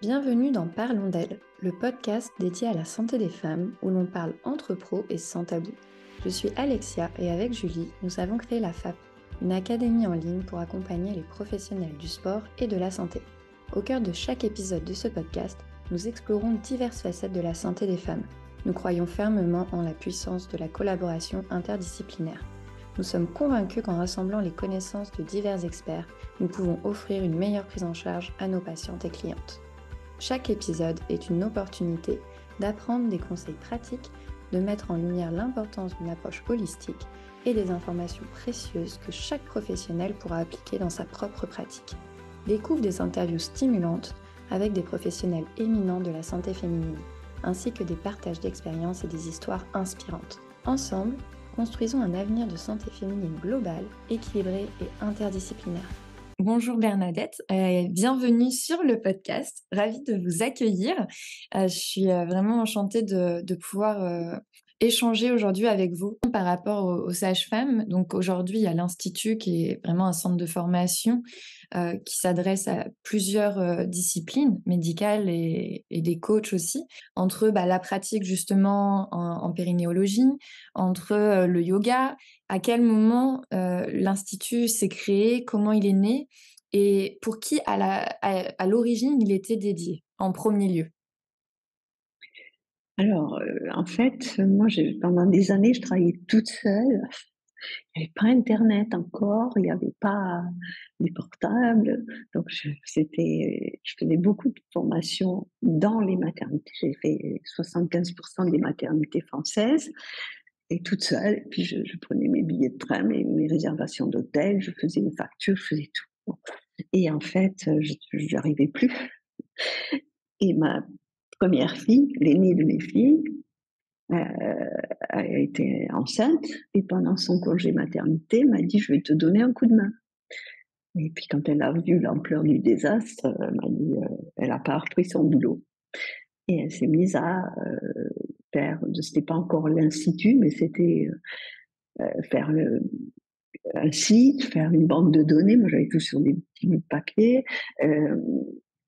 Bienvenue dans Parlons d'elle, le podcast dédié à la santé des femmes où l'on parle entre pros et sans tabou. Je suis Alexia et avec Julie, nous avons créé la FAP, une académie en ligne pour accompagner les professionnels du sport et de la santé. Au cœur de chaque épisode de ce podcast, nous explorons diverses facettes de la santé des femmes. Nous croyons fermement en la puissance de la collaboration interdisciplinaire. Nous sommes convaincus qu'en rassemblant les connaissances de divers experts, nous pouvons offrir une meilleure prise en charge à nos patientes et clientes. Chaque épisode est une opportunité d'apprendre des conseils pratiques, de mettre en lumière l'importance d'une approche holistique et des informations précieuses que chaque professionnel pourra appliquer dans sa propre pratique. Découvre des interviews stimulantes avec des professionnels éminents de la santé féminine, ainsi que des partages d'expériences et des histoires inspirantes. Ensemble, construisons un avenir de santé féminine globale, équilibré et interdisciplinaire. Bonjour Bernadette, bienvenue sur le podcast, ravie de vous accueillir. Je suis vraiment enchantée de pouvoir échanger aujourd'hui avec vous par rapport aux sages-femmes. Donc aujourd'hui, il y a l'Institut qui est vraiment un centre de formation qui s'adresse à plusieurs disciplines médicales et des coachs aussi, entre la pratique justement en périnéologie, entre le yoga. À quel moment l'Institut s'est créé, comment il est né et pour qui à l'origine il était dédié en premier lieu? Alors, en fait, moi, pendant des années, je travaillais toute seule. Il n'y avait pas internet encore, il n'y avait pas les portables, donc je faisais beaucoup de formations dans les maternités. J'ai fait 75 des maternités françaises et toute seule. Puis je prenais mes billets de train, mes réservations d'hôtel, je faisais mes factures, je faisais tout. Et en fait, je j'arrivais plus. Et ma première fille, l'aînée de mes filles, a été enceinte et pendant son congé maternité, elle m'a dit: «Je vais te donner un coup de main». Et puis quand elle a vu l'ampleur du désastre, elle m'a dit, elle a pas repris son boulot et elle s'est mise à, faire c'était pas encore l'institut, mais c'était, faire un site, faire une banque de données. Moi, j'avais tout sur des petits bouts de papier, hem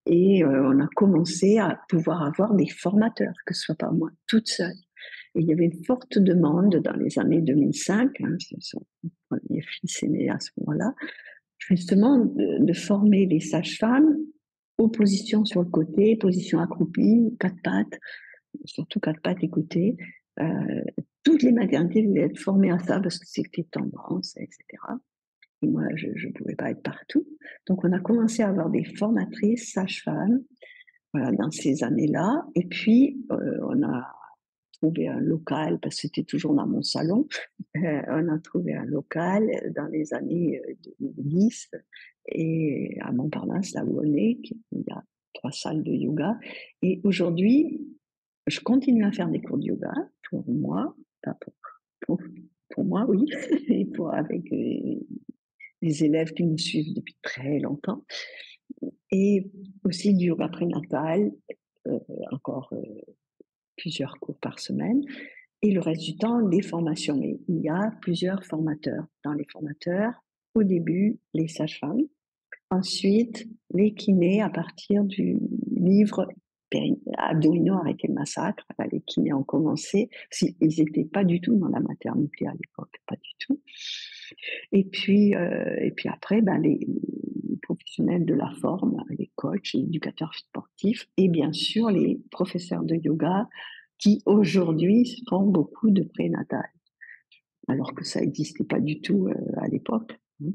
on a commencé à pouvoir avoir des formateurs, que ce soit pas moi toute seule. Et il y avait une forte demande dans les années 2005, hein, son premier fils est né à ce moment-là, justement de former les sages-femmes aux positions sur le côté, position accroupie, quatre pattes, surtout quatre pattes écoutées. Toutes les maternités voulaient être formées à ça parce que c'était tendance, etc. Et moi, je ne pouvais pas être partout. Donc, on a commencé à avoir des formatrices sages-femmes, voilà, dans ces années-là. Et puis, on a trouvé un local, parce que c'était toujours dans mon salon. On a trouvé un local dans les années 2010 et à Montparnasse, là où on est, il y a 3 salles de yoga. Et aujourd'hui, je continue à faire des cours de yoga pour moi, pas pour, pour moi, oui, et avec les élèves qui me suivent depuis très longtemps. Et aussi du yoga prénatal, euh, encore plusieurs cours par semaine. Et le reste du temps, des formations. Mais il y a plusieurs formateurs. Dans les formateurs, au début, les sages-femmes. Ensuite, les kinés à partir du livre Abdominaux, arrêter le massacre. Les kinés ont commencé. Ils n'étaient pas du tout dans la maternité à l'époque, pas du tout. Et puis après, les professionnels de la forme, les coachs, les éducateurs sportifs et bien sûr les professeurs de yoga qui aujourd'hui font beaucoup de prénatal, alors que ça n'existait pas du tout à l'époque, hein.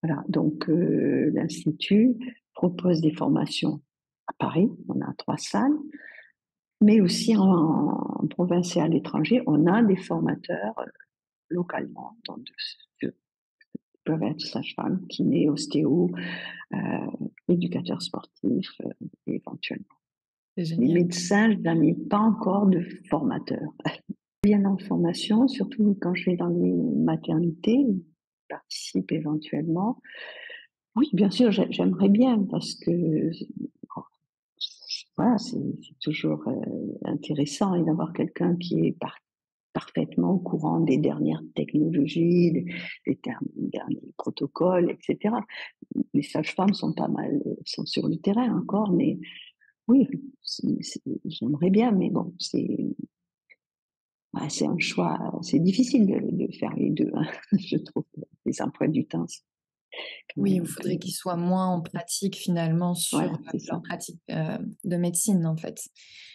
Voilà, donc l'Institut propose des formations à Paris, on a 3 salles, mais aussi en province et à l'étranger, on a des formateurs localement, peuvent être sage-femme, kiné, ostéo, éducateur sportif, éventuellement. C'est Les génial. médecins, je n'en ai pas encore de formateur. Bien en formation, surtout quand je vais dans les maternités, je participe éventuellement. Oui, bien sûr, j'aimerais bien parce que voilà, c'est toujours intéressant et d'avoir quelqu'un qui est parfaitement au courant des dernières technologies, des derniers protocoles, etc. Les sages-femmes sont pas mal, sont sur le terrain encore, mais Oui, j'aimerais bien, mais bon, c'est un choix, c'est difficile de faire les 2, hein, je trouve. Les emplois du temps, c'est quand Oui, même il un peu faudrait qu'ils soient moins en pratique finalement sur, voilà, c'est ça. leur pratique, de médecine en fait.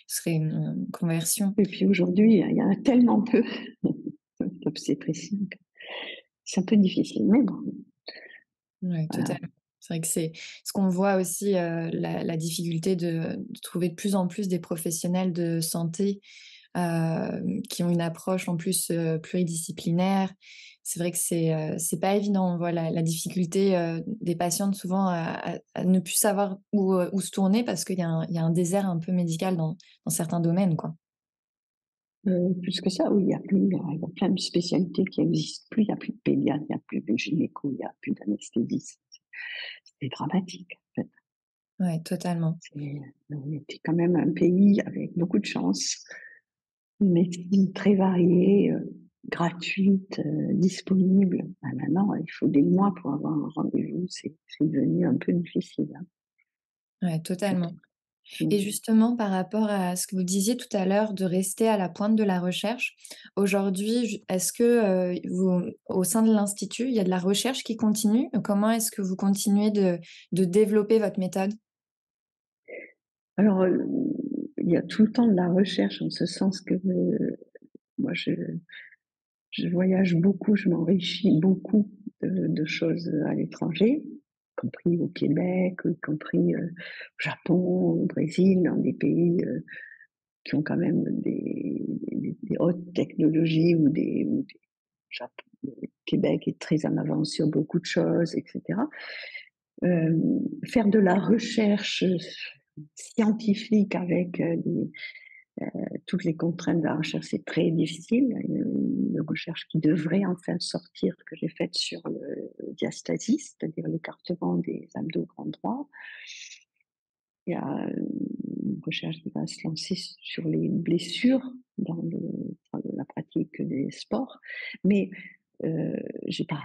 Ce serait une conversion. Et puis aujourd'hui, il y en a tellement peu d'obstétriciens que c'est un peu difficile, mais bon, Ouais, voilà. totalement. C'est vrai que c'est ce qu'on voit aussi, la difficulté de trouver de plus en plus des professionnels de santé, qui ont une approche en plus, pluridisciplinaire. C'est vrai que c'est pas évident. On voit la difficulté, des patientes souvent à ne plus savoir où se tourner parce qu'il y a un désert un peu médical dans certains domaines, quoi. Plus que ça, oui, il y a plein de spécialités qui existent plus. Il y a plus de pédiatre, il y a plus de gynéco, il y a plus d'anesthésiste. C'est dramatique, en fait. Ouais, totalement. On était quand même un pays avec beaucoup de chance, une médecine très variée, gratuite, disponible. Bah, maintenant, il faut des mois pour avoir un rendez-vous, c'est devenu un peu difficile, hein. Ouais, totalement. Et Mmh. justement, par rapport à ce que vous disiez tout à l'heure de rester à la pointe de la recherche, aujourd'hui, est-ce que, vous au sein de l'institut, il y a de la recherche qui continue? Comment est-ce que vous continuez de développer votre méthode? Alors, il y a tout le temps de la recherche en ce sens que, moi je voyage beaucoup, je m'enrichis beaucoup de choses à l'étranger, y compris au Québec, y compris, au Japon, au Brésil, dans des pays, qui ont quand même des hautes technologies ou des Japon, le Québec est très en avance sur beaucoup de choses, et cetera. Faire de la recherche, scientifique avec, toutes les contraintes de la recherche, c'est très difficile. Il y a une recherche qui devrait enfin sortir, que j'ai faite sur le diastasie, c'est-à-dire l'écartement des abdos grand droit. Il y a une recherche qui va se lancer sur les blessures dans la pratique des sports. Mais je suis pas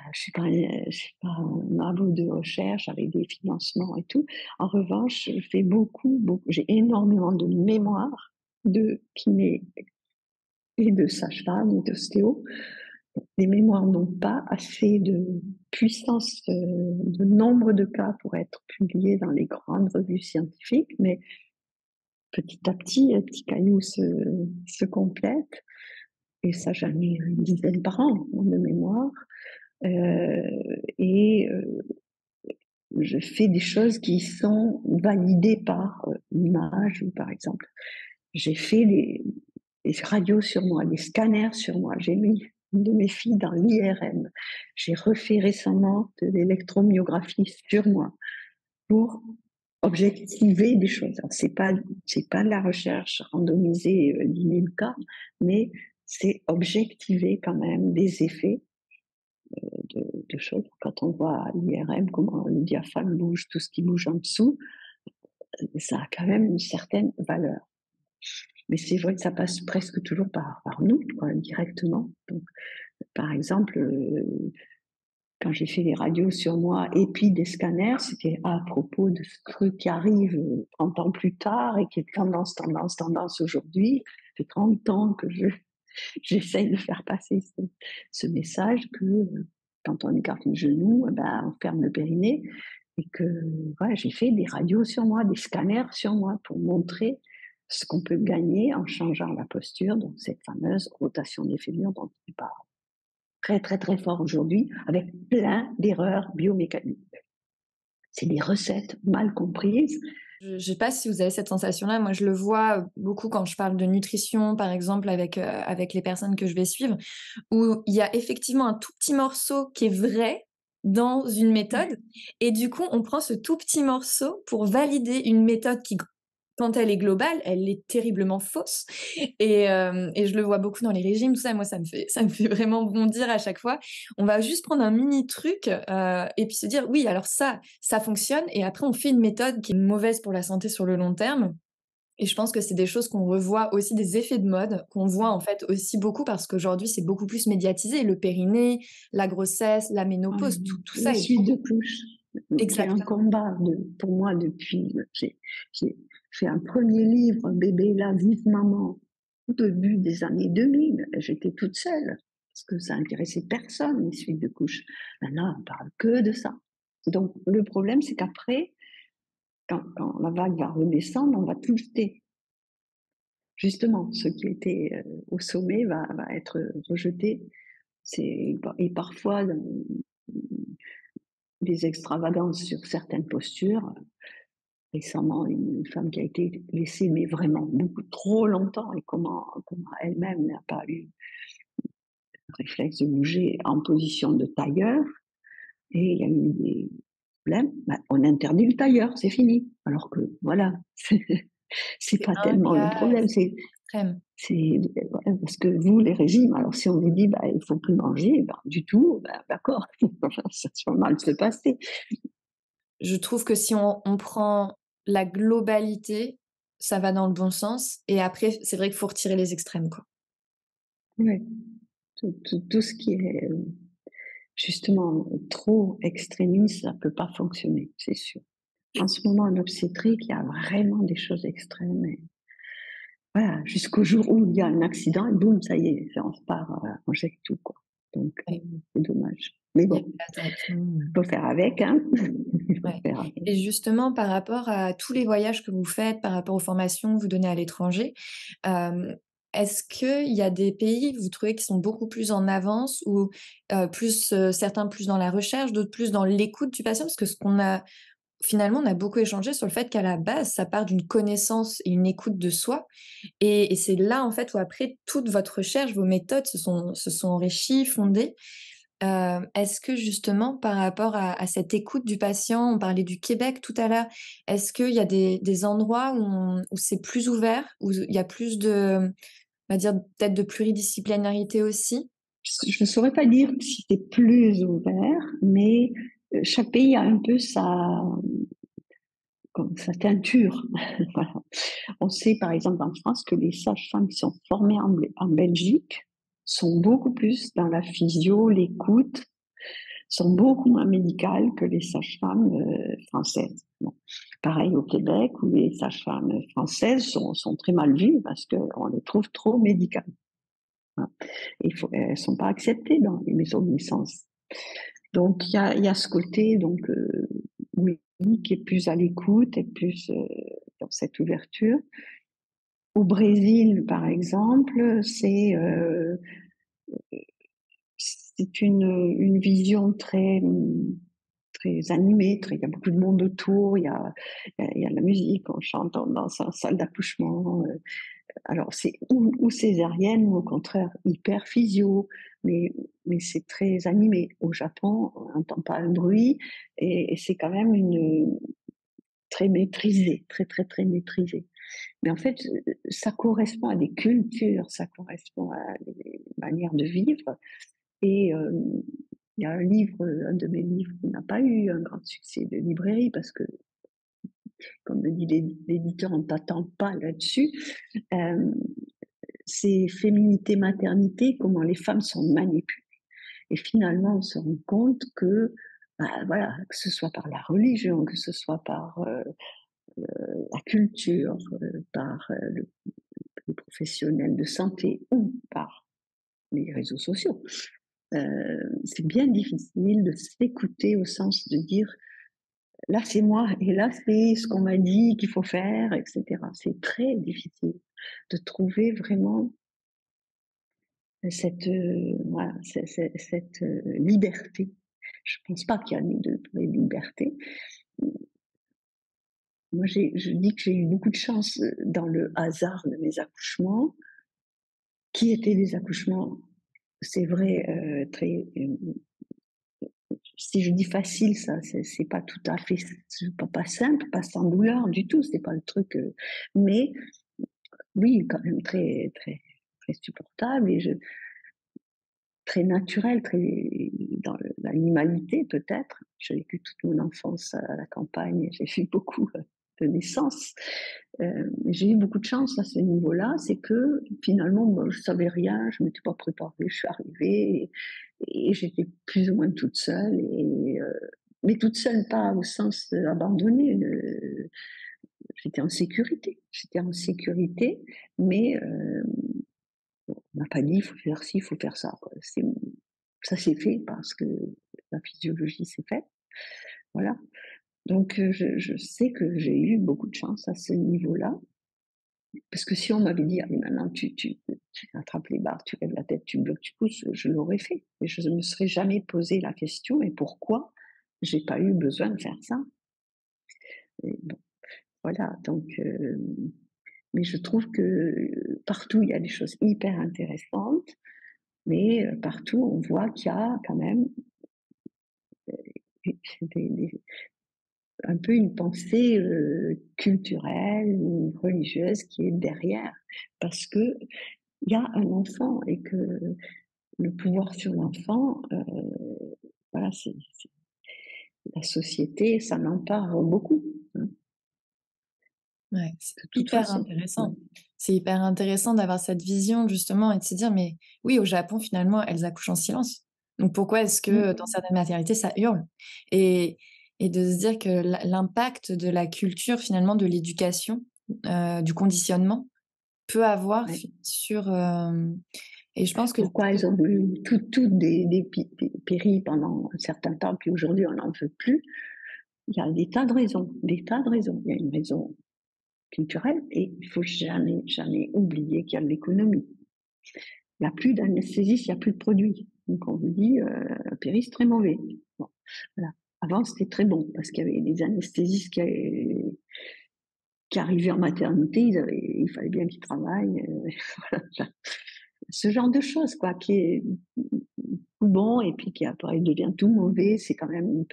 un marabout de recherche avec des financements et tout. En revanche, je fais beaucoup, j'ai énormément de mémoires de kiné et de sage-femme ou d'ostéo. Les mémoires n'ont pas assez de puissance, de nombre de cas pour être publiés dans les grandes revues scientifiques, mais petit à petit, un petit caillou se complète, et ça, j'en ai une dizaine par an de mémoire. Et je fais des choses qui sont validées par l'image, ou par exemple, j'ai fait des radios sur moi, des scanners sur moi. J'ai mis une de mes filles dans l'IRM. J'ai refait récemment de l'électromyographie sur moi pour objectiver des choses. Alors, c'est pas de la recherche randomisée 10 000 cas, mais c'est objectiver quand même des effets de choses. Quand on voit à l'IRM comment le diaphragme bouge, tout ce qui bouge en dessous, ça a quand même une certaine valeur. Mais c'est vrai que ça passe presque toujours par nous, quoi, directement. Donc, par exemple, quand j'ai fait des radios sur moi et puis des scanners, c'était à propos de ce truc qui arrive 30 ans plus tard et qui est tendance aujourd'hui. Ça fait 30 ans que j'essaye de faire passer ce message que quand on écarte le genou, eh ben, on ferme le périnée, et que ouais, j'ai fait des radios sur moi, des scanners sur moi pour montrer ce qu'on peut gagner en changeant la posture, donc cette fameuse rotation des fémurs dont on parle très très très fort aujourd'hui, avec plein d'erreurs biomécaniques. C'est des recettes mal comprises. Je sais pas si vous avez cette sensation-là. Moi, je le vois, beaucoup quand je parle de nutrition, par exemple, avec les personnes que je vais suivre, où il y a effectivement un tout petit morceau qui est vrai dans une méthode et du coup, on prend ce tout petit morceau pour valider une méthode qui, quand elle est globale, elle est terriblement fausse et je le vois beaucoup dans les régimes, tout ça. Moi, ça me fait vraiment bondir à chaque fois. On va juste prendre un mini truc, et puis se dire: «Oui, alors ça fonctionne» et après on fait une méthode qui est mauvaise pour la santé sur le long terme et je pense que c'est des choses qu'on revoit aussi, des effets de mode qu'on voit, en fait, aussi beaucoup parce qu'aujourd'hui, c'est beaucoup plus médiatisé. Le périnée, la grossesse, la ménopause, tout La ça est suite de beaucoup couches, qui est un exactement. combat pour moi depuis. fait un premier livre, Bébé là, vive maman, au début des années 2000. J'étais toute seule, parce que ça intéressait personne, les suites de couches. Maintenant, on parle que de ça. Donc, le problème, c'est qu'après, quand la vague va redescendre, on va tout jeter. Justement, ce qui était au sommet va être rejeté. Et parfois, des extravagances sur certaines postures. Récemment, une femme qui a été laissée, mais vraiment beaucoup trop longtemps, et comment elle-même n'a pas eu le réflexe de bouger en position de tailleur, et il y a eu des problèmes. Ben, on interdit le tailleur, c'est fini. Alors que voilà, c'est C'est pas un tellement le cas problème, extrême. voilà, parce que vous, les régimes, alors si on vous dit, bah, il faut plus manger, ben, du tout, ben, d'accord, ça va mal se passer. Je trouve que si on prend la globalité, ça va dans le bon sens et après, c'est vrai qu'il faut retirer les extrêmes, quoi. Ouais. Tout ce qui est justement trop extrémiste, ça peut pas fonctionner, c'est sûr. En ce moment, en obstétrique, il y a vraiment des choses extrêmes. Et voilà, jusqu'au jour où il y a un accident, et boum, ça y est, on repart, on jette tout, quoi. Donc, Ouais, c'est dommage. Mais il y a bon, pas direction. il faut faire avec, hein. Il faut Ouais faire avec. et justement par rapport à tous les voyages que vous faites, par rapport aux formations que vous donnez à l'étranger, hem, est-ce qu'il y a des pays que vous trouvez qui sont beaucoup plus en avance ou, certains plus dans la recherche, d'autres plus dans l'écoute du patient? Parce que ce qu'on a finalement, on a beaucoup échangé sur le fait qu'à la base, ça part d'une connaissance et une écoute de soi et c'est là, en fait, où après toute votre recherche, vos méthodes se sont enrichies, fondées. Est-ce que justement par rapport à cette écoute du patient, on parlait du Québec tout à l'heure, est-ce qu'il y a des endroits où c'est plus ouvert, où il y a plus de, on va dire peut-être de pluridisciplinarité aussi? Je ne saurais pas dire si c'est plus ouvert, mais chaque pays a un peu sa teinture. Voilà. On sait par exemple en France que les sages-femmes qui sont formées en Belgique sont beaucoup plus dans la physio, l'écoute, sont beaucoup moins médicales que les sages-femmes françaises. Bon. Pareil au Québec, où les sages-femmes françaises sont très mal vues parce qu'on les trouve trop médicales. Voilà. Elles ne sont pas acceptées dans les maisons de naissance. Donc il y a ce côté, donc, oui, qui est plus à l'écoute et plus dans cette ouverture. Au Brésil, par exemple, c'est une vision très animée, il y a beaucoup de monde autour, il y a de la musique, on chante dans sa salle d'accouchement. Alors, c'est ou césarienne ou au contraire hyper physio, mais c'est très animé. Au Japon, on n'entend pas un bruit et c'est quand même très maîtrisé, très, très, très maîtrisé. Mais en fait, ça correspond à des cultures, ça correspond à des manières de vivre. Et il y a un de mes livres qui n'a pas eu un grand succès de librairie parce que, comme me dit l'éditeur, on ne t'attend pas là-dessus. Euh, c'est Féminité, maternité, comment les femmes sont manipulées. Et finalement, on se rend compte que, bah, voilà, que ce soit par la religion, que ce soit par la culture, par les professionnels de santé ou par les réseaux sociaux, c'est bien difficile de s'écouter au sens de dire là c'est moi et là c'est ce qu'on m'a dit qu'il faut faire, etc. C'est très difficile de trouver vraiment voilà, cette liberté. Je ne pense pas qu'il y a de vraie liberté. Moi, je dis que j'ai eu beaucoup de chance dans le hasard de mes accouchements, qui étaient des accouchements, c'est vrai, très si je dis facile, ça, c'est pas tout à fait, c'est pas simple, pas sans douleur du tout, c'est pas le truc, mais oui, quand même très, très, très supportable très naturel, très dans l'animalité peut-être. J'ai vécu toute mon enfance à la campagne, j'ai fait beaucoup de naissances. J'ai eu beaucoup de chance à ce niveau-là, c'est que finalement, moi, je savais rien, je m'étais pas préparée, je suis arrivée et j'étais plus ou moins toute seule. Mais toute seule, pas au sens abandonnée. j'étais en sécurité. J'étais en sécurité, mais on m'a pas dit: «Il faut faire ci, il faut faire ça», quoi. Ça s'est fait parce que la physiologie s'est faite, voilà. Donc je sais que j'ai eu beaucoup de chance à ce niveau-là, parce que si on m'avait dit: «Allez maintenant tu attrapes les barres, tu lèves la tête, tu bloques, tu pousses», je l'aurais fait et je ne me serais jamais posé la question: «Et pourquoi j'ai pas eu besoin de faire ça?» Et bon, voilà donc mais je trouve que partout il y a des choses hyper intéressantes, mais partout on voit qu'il y a quand même des un peu une pensée, culturelle ou religieuse qui est derrière. Parce qu'il y a un enfant et que le pouvoir sur l'enfant, voilà, c'est la société s'en empare beaucoup, hein, Ouais, c'est de toute hyper façon. Ouais. intéressant. C'est hyper intéressant d'avoir cette vision justement et de se dire: «Mais oui, au Japon, finalement, elles accouchent en silence. Donc pourquoi est-ce que dans Mmh. certaines maternités, ça hurle?» et et de se dire que l'impact de la culture, finalement, de l'éducation, du conditionnement peut avoir Ouais. sur, et je pense que Pourquoi elles ont eu toutes des péri pendant un certain temps, puis aujourd'hui on n'en veut plus? Il y a des tas de raisons, des tas de raisons. Il y a une raison culturelle et il faut jamais, jamais oublier qu'il y a de l'économie. Il y a plus d'anesthésistes, il y a plus de produits. Donc on vous dit, Péri, c'est très mauvais. Bon, voilà. Avant, c'était très bon parce qu'il y avait des anesthésistes qui arrivaient en maternité, il fallait bien qu'ils travaillent, voilà. Ce genre de choses quoi, qui est tout bon et puis qui après devient tout mauvais, c'est quand même un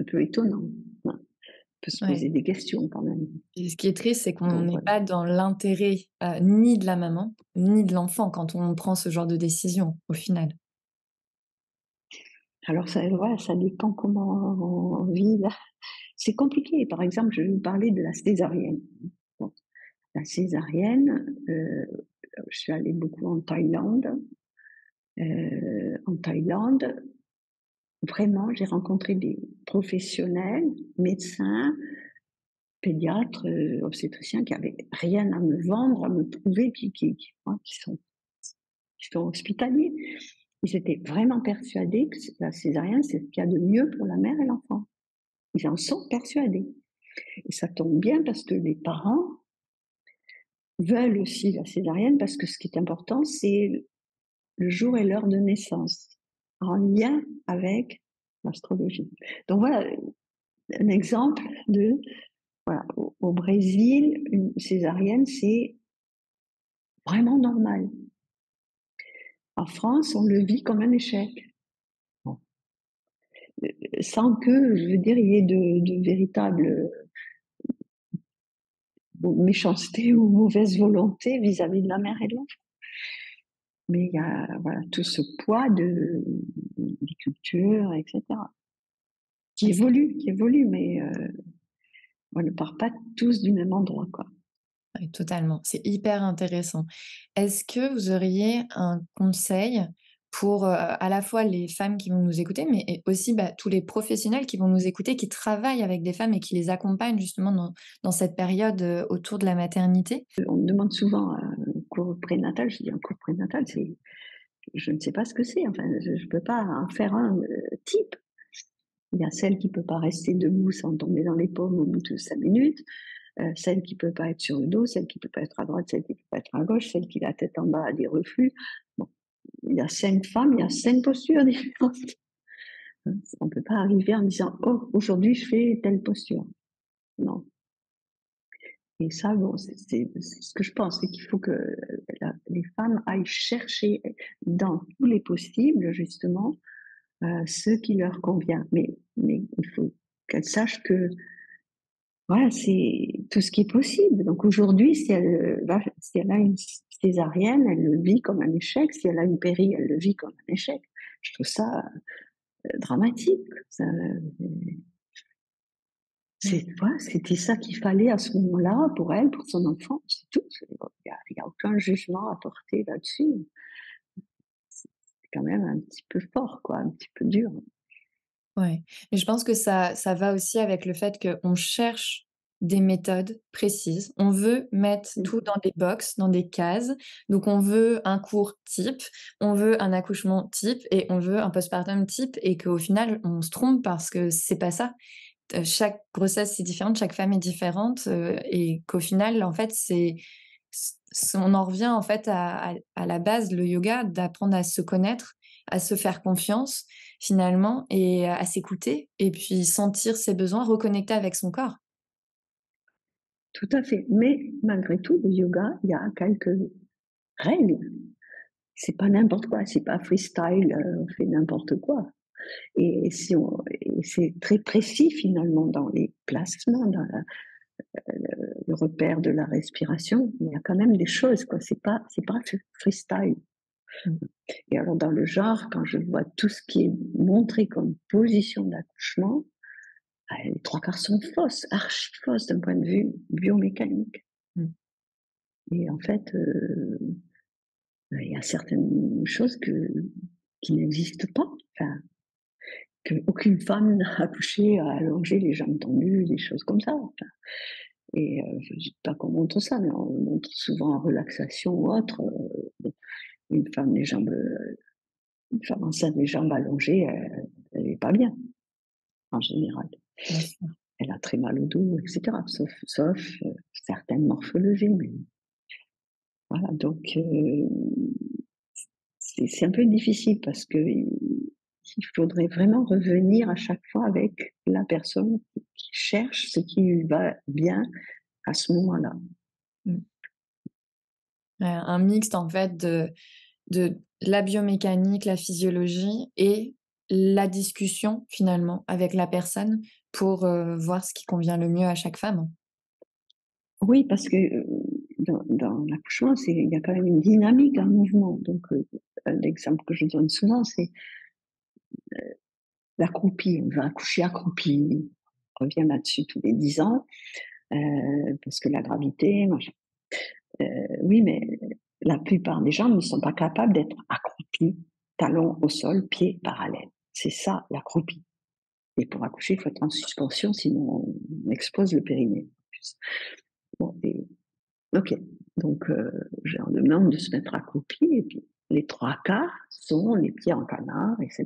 peu étonnant. Ouais. On peut se ouais. poser des questions quand même. Et ce qui est triste, c'est qu'on Donc n'est voilà. pas dans l'intérêt, ni de la maman, ni de l'enfant quand on prend ce genre de décision, au final. Alors ça voilà, ça dépend comment on vit là. C'est compliqué. Par exemple, je vais vous parler de la césarienne. Bon, la césarienne, je suis allée beaucoup en Thaïlande. En Thaïlande, vraiment, j'ai rencontré des professionnels, médecins, pédiatres, obstétriciens qui avaient rien à me vendre, à me prouver, qui sont hospitaliers. Ils étaient vraiment persuadés que la césarienne, c'est ce qu'il y a de mieux pour la mère et l'enfant. Ils en sont persuadés. Et ça tombe bien parce que les parents veulent aussi la césarienne parce que ce qui est important, c'est le jour et l'heure de naissance, en lien avec l'astrologie. Donc voilà un exemple de, voilà, au Brésil, une césarienne, c'est vraiment normal. En France, on le vit comme un échec. Bon. Sans que, je veux dire, il y ait de véritables méchanceté ou mauvaise volonté vis-à-vis de la mère et de l'enfant. Mais il y a voilà, tout ce poids des cultures, etc., qui évolue, mais on ne part pas tous du même endroit, quoi. Ouais, totalement, c'est hyper intéressant. Est-ce que vous auriez un conseil pour, à la fois les femmes qui vont nous écouter, mais et aussi, bah, tous les professionnels qui vont nous écouter, qui travaillent avec des femmes et qui les accompagnent justement dans cette période, autour de la maternité? On me demande souvent un cours prénatal, je dis un cours prénatal, je ne sais pas ce que c'est, enfin, je ne peux pas en faire un type. Il y a celle qui ne peut pas rester debout sans tomber dans les pommes au bout de 5 minutes, celle qui ne peut pas être sur le dos, celle qui ne peut pas être à droite, celle qui ne peut pas être à gauche, celle qui a la tête en bas a des reflux. Bon, il y a 5 femmes, il y a 5 postures différentes. On ne peut pas arriver en disant: «Oh, aujourd'hui, je fais telle posture». Non. Et ça, bon, c'est ce que je pense, c'est qu'il faut que les femmes aillent chercher dans tous les possibles, justement, ce qui leur convient. Mais il faut qu'elles sachent que voilà, c'est tout ce qui est possible. Donc aujourd'hui, si elle a une césarienne, elle le vit comme un échec. Si elle a une péri, elle le vit comme un échec. Je trouve ça dramatique. Ouais. Voilà, c'était ça qu'il fallait à ce moment-là pour elle, pour son enfant, c'est tout. Il y a aucun jugement à porter là-dessus. C'est quand même un petit peu fort, quoi, un petit peu dur. Ouais, mais je pense que ça va aussi avec le fait qu'on cherche des méthodes précises. On veut mettre Mmh. tout dans des box, dans des cases. Donc on veut un cours type, on veut un accouchement type et on veut un postpartum type et qu'au final, on se trompe parce que c'est pas ça. Chaque grossesse est différente, chaque femme est différente, et qu'au final, en fait, on en revient, en fait, à la base, le yoga, d'apprendre à se connaître, à se faire confiance, finalement et à s'écouter et puis sentir ses besoins, reconnecter avec son corps. Tout à fait. Mais malgré tout, le yoga, il y a quelques règles. C'est pas n'importe quoi, c'est pas freestyle, on fait n'importe quoi. Et c'est très précis finalement dans les placements, dans le repère de la respiration. Il y a quand même des choses, quoi. C'est pas freestyle. Mmh. Et alors dans le genre, quand je vois tout ce qui est montré comme position d'accouchement, les trois quarts sont fausses, archi fausses d'un point de vue biomécanique. Mmh. Et en fait, il y a certaines choses qui n'existent pas. Enfin, qu'aucune femme n'a accouché à allonger les jambes tendues, des choses comme ça. Enfin, et je ne dis pas qu'on montre ça, mais on montre souvent en relaxation ou autre. Une femme, une femme enceinte, les jambes allongées, elle n'est pas bien, en général. Bien sûr. Elle a très mal au dos, etc. Sauf certaines morphologies. Mais voilà, donc c'est un peu difficile parce que il faudrait vraiment revenir à chaque fois avec la personne qui cherche ce qui lui va bien à ce moment-là. Mmh. Un mixte, en fait, de la biomécanique, la physiologie et la discussion, finalement, avec la personne pour, voir ce qui convient le mieux à chaque femme. Oui, parce que dans l'accouchement, il y a quand même une dynamique, un mouvement. Donc, l'exemple que je donne souvent, c'est l'accroupi. On va accoucher accroupi. On revient là-dessus tous les 10 ans, parce que la gravité, machin. Oui, mais la plupart des gens ne sont pas capables d'être accroupis, talons au sol, pieds parallèles. C'est ça, l'accroupi. Et pour accoucher, il faut être en suspension, sinon on expose le périnée. En plus. Bon, ok, donc je leur demande de se mettre accroupi, et puis les trois quarts sont les pieds en canard, etc.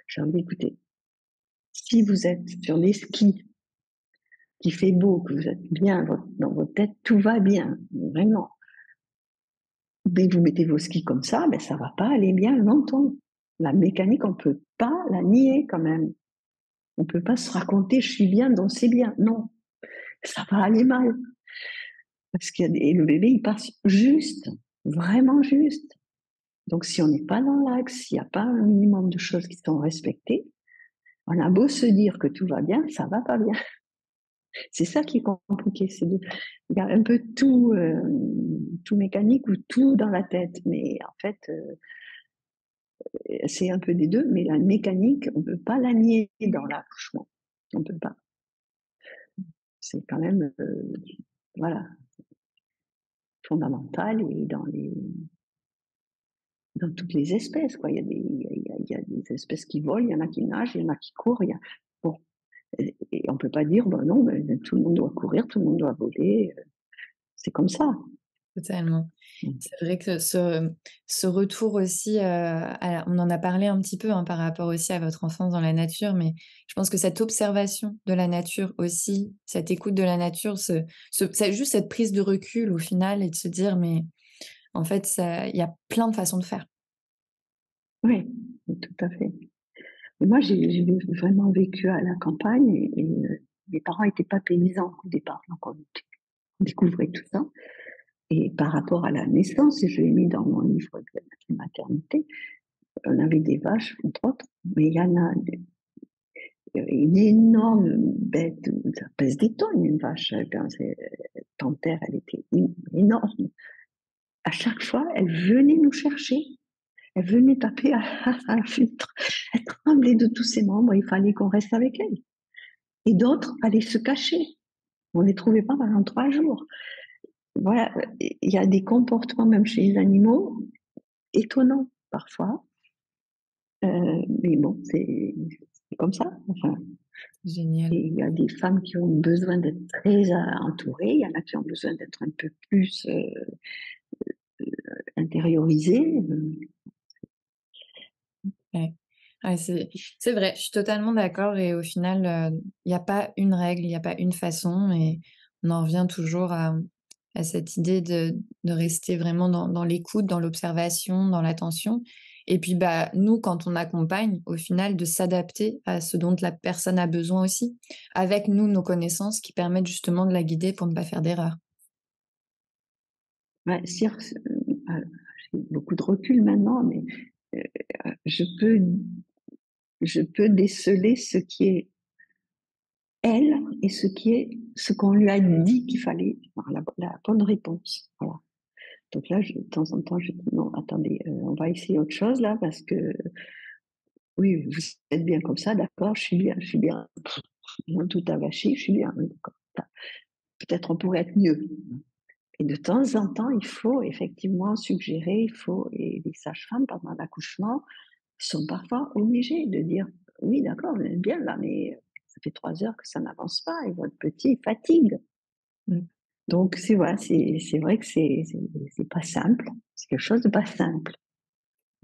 Je leur dis, écoutez, si vous êtes sur des skis, qu'il fait beau, que vous êtes bien dans votre tête, tout va bien, vraiment. Dès que vous mettez vos skis comme ça, ben, ça va pas aller bien longtemps. La mécanique, on peut pas la nier quand même. On peut pas se raconter je suis bien, donc c'est bien. Non, ça va aller mal. Parce que le bébé, il passe juste, vraiment juste. Donc si on n'est pas dans l'axe, s'il n'y a pas un minimum de choses qui sont respectées, on a beau se dire que tout va bien, ça va pas bien. C'est ça qui est compliqué. Il y a un peu tout mécanique ou tout dans la tête. Mais en fait, c'est un peu des deux, mais la mécanique, on ne peut pas la nier dans l'accouchement. On ne peut pas. C'est quand même, voilà, fondamental et dans toutes les espèces, quoi. Il y a des espèces qui volent, il y en a qui nagent, il y en a qui courent. Bon, et on ne peut pas dire, ben non, ben, tout le monde doit courir, tout le monde doit voler. C'est comme ça. Totalement. Mm. C'est vrai que ce retour aussi, on en a parlé un petit peu, hein, par rapport aussi à votre enfance dans la nature, mais je pense que cette observation de la nature aussi, cette écoute de la nature, c'est juste cette prise de recul au final et de se dire: «Mais en fait, ça il y a plein de façons de faire». Oui, tout à fait. Et moi, j'ai vraiment vécu à la campagne et mes parents n'étaient pas paysans au départ, donc on découvrait tout ça. Et par rapport à la naissance, et je l'ai mis dans mon livre de la maternité, on avait des vaches, entre autres, mais il y en a une énorme bête, ça pèse des tonnes, une vache, quand c'est panthère, elle était énorme. À chaque fois, elle venait nous chercher, elle venait taper à la fenêtre, elle tremblait de tous ses membres, il fallait qu'on reste avec elle. Et d'autres allaient se cacher. On ne les trouvait pas pendant 3 jours. Voilà, il y a des comportements, même chez les animaux, étonnants parfois. Mais bon, c'est comme ça. Enfin, Génial. Et il y a des femmes qui ont besoin d'être très entourées, il y en a qui ont besoin d'être un peu plus intériorisées. Ouais. Ouais, c'est vrai, je suis totalement d'accord et au final, il y a pas une règle, il y a pas une façon et on en revient toujours à cette idée de rester vraiment dans l'écoute, dans l'observation, dans l'attention et puis, bah, nous, quand on accompagne, au final, de s'adapter à ce dont la personne a besoin aussi, avec nous, nos connaissances qui permettent justement de la guider pour ne pas faire d'erreurs. Ouais, j'ai beaucoup de recul maintenant, mais euh, je peux, je peux déceler ce qui est elle et ce qu'on lui a dit qu'il fallait avoir la bonne réponse. Voilà. Donc là, de temps en temps, je dis non, attendez, on va essayer autre chose là parce que oui, vous êtes bien comme ça, d'accord, je suis bien, je suis bien. Moi, tout a vaché, je suis bien. Oui, d'accord. Peut-être on pourrait être mieux. Et de temps en temps, il faut effectivement suggérer, et les sages-femmes pendant l'accouchement sont parfois obligées de dire oui, d'accord, vous êtes bien là, mais ça fait 3 heures que ça n'avance pas et votre petit fatigue. Mmh. Donc, c'est vrai que c'est pas simple. C'est quelque chose de pas simple.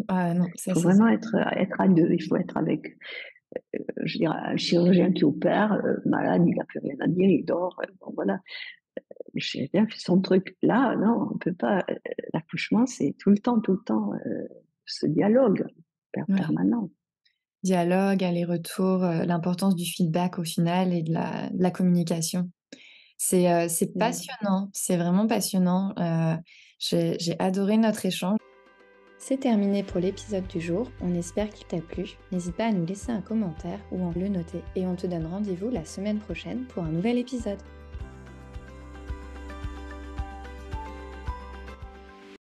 Ah non, Il ça faut c'est sûr. vraiment être à deux. Il faut être avec, je dirais, un chirurgien qui opère, le malade, il n'a plus rien à dire, il dort. Bon, voilà, le chirurgien fait son truc. Là, non, on peut pas. L'accouchement, c'est tout le temps, ce dialogue Ouais. permanent. Dialogue, aller-retour, l'importance du feedback au final et de la communication. C'est Mm. passionnant, c'est vraiment passionnant, j'ai adoré notre échange. C'est terminé pour l'épisode du jour, on espère qu'il t'a plu. N'hésite pas à nous laisser un commentaire ou à le noter et on te donne rendez-vous la semaine prochaine pour un nouvel épisode.